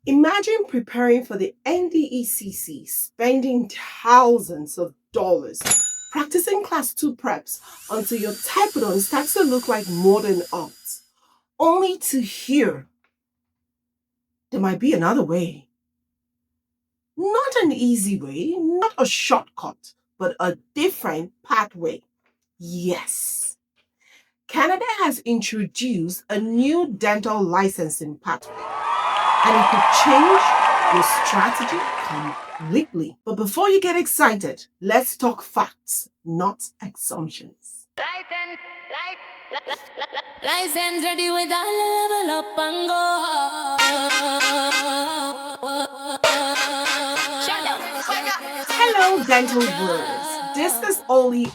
Imagine preparing for the NDECC, spending thousands of dollars, practicing class 2 preps until your typodon starts to look like modern art, only to hear there might be another way. Not an easy way, not a shortcut, but a different pathway. Yes. Canada has introduced a new dental licensing pathway, and it could change your strategy completely. But before you get excited, let's talk facts, not assumptions. License ready with a level up and go. Hello, dental viewers. This is Ollie,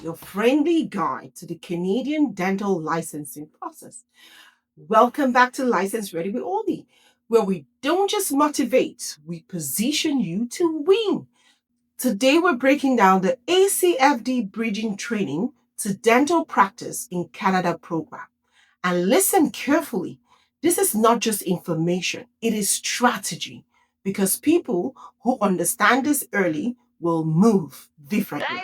your friendly guide to the Canadian dental licensing process. Welcome back to License Ready with Ollie, where we don't just motivate, we position you to win. Today we're breaking down the ACFD Bridging Training to Dental Practice in Canada program. And listen carefully, this is not just information, it is strategy, because people who understand this early will move differently.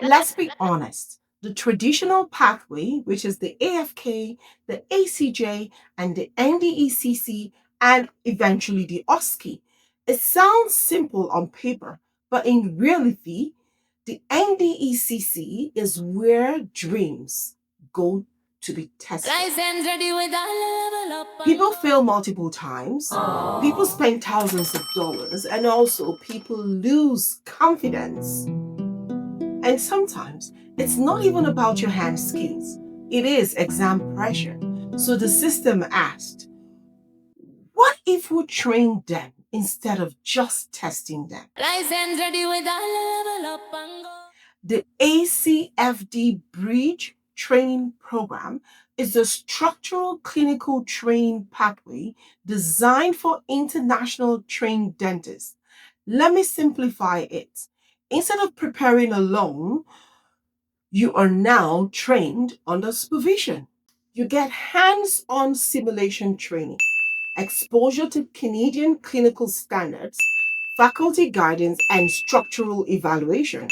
Let's be honest. The traditional pathway, which is the AFK, the ACJ, and the NDECC, and eventually the OSCE, it sounds simple on paper, but in reality, the NDECC is where dreams go to be tested. People fail multiple times, people spend thousands of dollars, and also people lose confidence. And sometimes it's not even about your hand skills, it is exam pressure. So the system asked, what if we trained them instead of just testing them? The ACFD Bridge Training Program is a structural clinical training pathway designed for international trained dentists. Let me simplify it. Instead of preparing alone, you are now trained under supervision. You get hands-on simulation training, exposure to Canadian clinical standards, faculty guidance, and structural evaluation.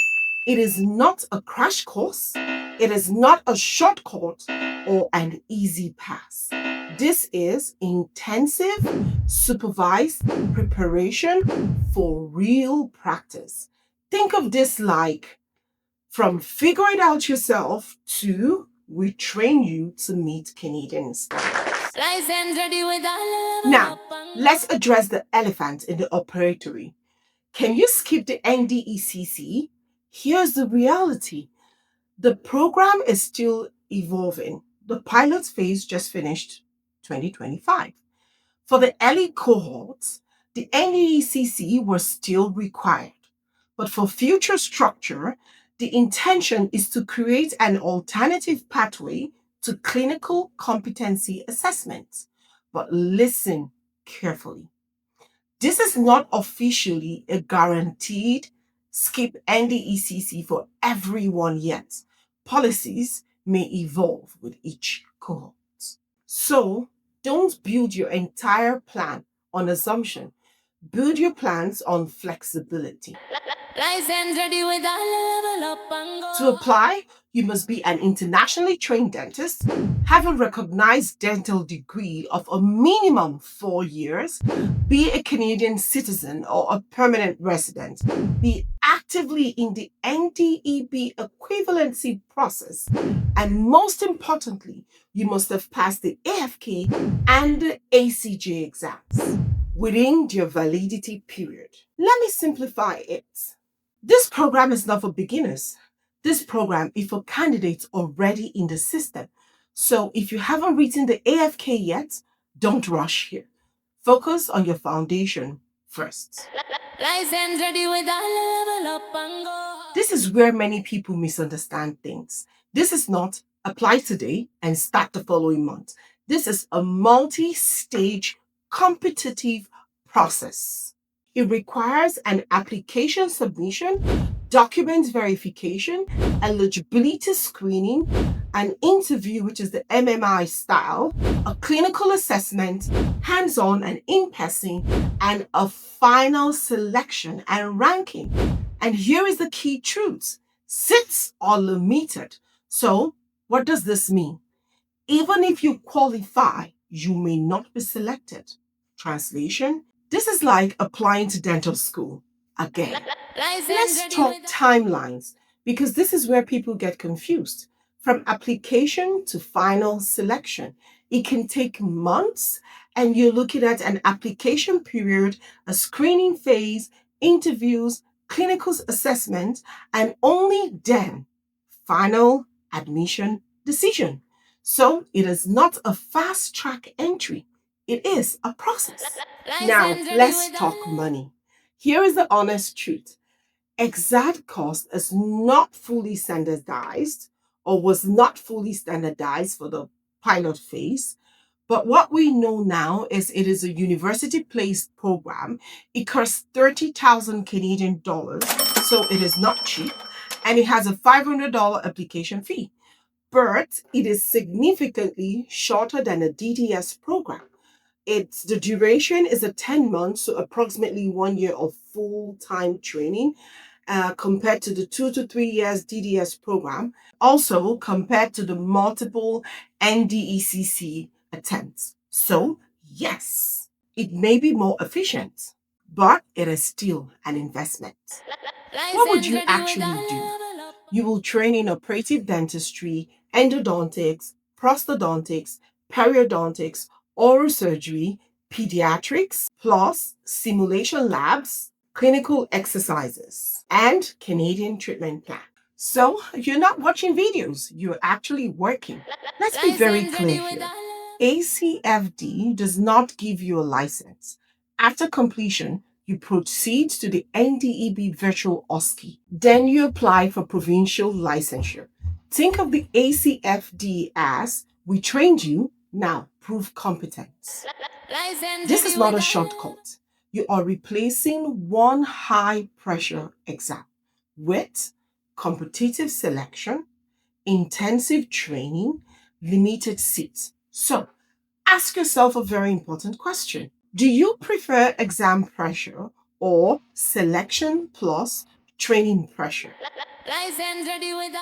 It is not a crash course. It is not a shortcut or an easy pass. This is intensive, supervised preparation for real practice. Think of this like from figure it out yourself to we train you to meet Canadian standards. Now, let's address the elephant in the operatory. Can you skip the NDECC? Here's the reality. The program is still evolving. The pilot phase just finished 2025. For the early cohorts, the NDECC was still required. But for future structure, the intention is to create an alternative pathway to clinical competency assessment. But listen carefully. This is not officially a guaranteed skip NDECC for everyone yet. Policies may evolve with each cohort. So don't build your entire plan on assumption. Build your plans on flexibility. To apply, you must be an internationally trained dentist, have a recognized dental degree of a minimum 4 years, be a Canadian citizen or a permanent resident, be actively in the NDEB equivalency process, and most importantly, you must have passed the AFK and the ACJ exams within their validity period. Let me simplify it. This program is not for beginners. This program is for candidates already in the system. So if you haven't written the AFK yet, don't rush here. Focus on your foundation first. This is where many people misunderstand things. This is not apply today and start the following month. This is a multi-stage competitive process. It requires an application submission, document verification, eligibility screening, an interview, which is the MMI style, a clinical assessment, hands-on and in-person, and a final selection and ranking. And here is the key truth. Seats are limited. So what does this mean? Even if you qualify, you may not be selected. Translation: this is like applying to dental school again. Let's talk timelines, because this is where people get confused. From application to final selection, it can take months, and you're looking at an application period, a screening phase, interviews, clinical assessment, and only then final admission decision. So it is not a fast track entry, it is a process. Now, let's talk money. Here is the honest truth. Exact cost is not fully standardized, or was not fully standardized for the pilot phase. But what we know now is it is a university placed program. It costs 30,000 Canadian dollars, so it is not cheap, and it has a $500 application fee. But it is significantly shorter than a DDS program. The duration is a 10 months, so approximately 1 year of full-time training, compared to the 2 to 3 years DDS program. Also compared to the multiple NDECC attempts. So yes, it may be more efficient, but it is still an investment. What would you actually do? You will train in operative dentistry, endodontics, prosthodontics, periodontics, oral surgery, pediatrics, plus simulation labs, clinical exercises, and Canadian treatment plan. So you're not watching videos, you're actually working. Let's be very clear here. ACFD does not give you a license. After completion, you proceed to the NDEB virtual OSCE. Then you apply for provincial licensure. Think of the ACFD as we trained you, now prove competence. This is not a shortcut. You are replacing one high pressure exam with competitive selection, intensive training, limited seats. So ask yourself a very important question. Do you prefer exam pressure or selection plus training pressure?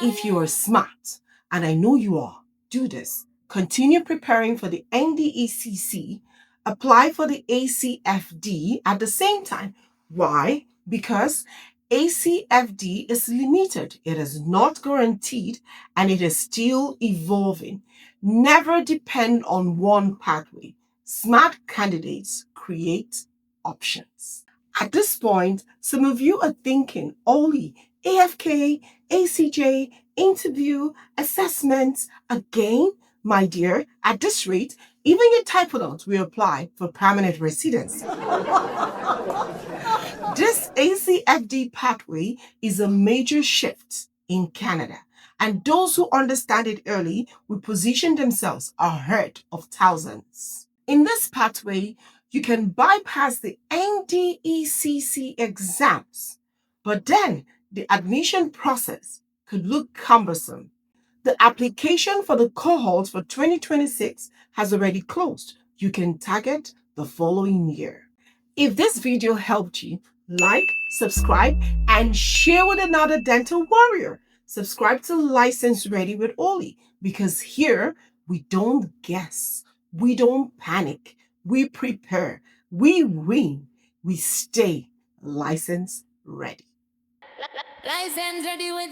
If you are smart, and I know you are, do this. Continue preparing for the NDECC, apply for the ACFD at the same time. Why? Because ACFD is limited, it is not guaranteed, and it is still evolving. Never depend on one pathway. Smart candidates create options. At this point, some of you are thinking, Ollie, AFK, ACJ, interview, assessments, again? My dear, at this rate, even your typodont will apply for permanent residence. This ACFD pathway is a major shift in Canada, and those who understand it early will position themselves ahead of thousands. In this pathway, you can bypass the NDECC exams, but then the admission process could look cumbersome. The application for the cohort for 2026 has already closed. You can target the following year. If this video helped you, like, subscribe, and share with another dental warrior. Subscribe to License Ready with Ollie, because here we don't guess, we don't panic, we prepare, we win, we stay license ready. License ready with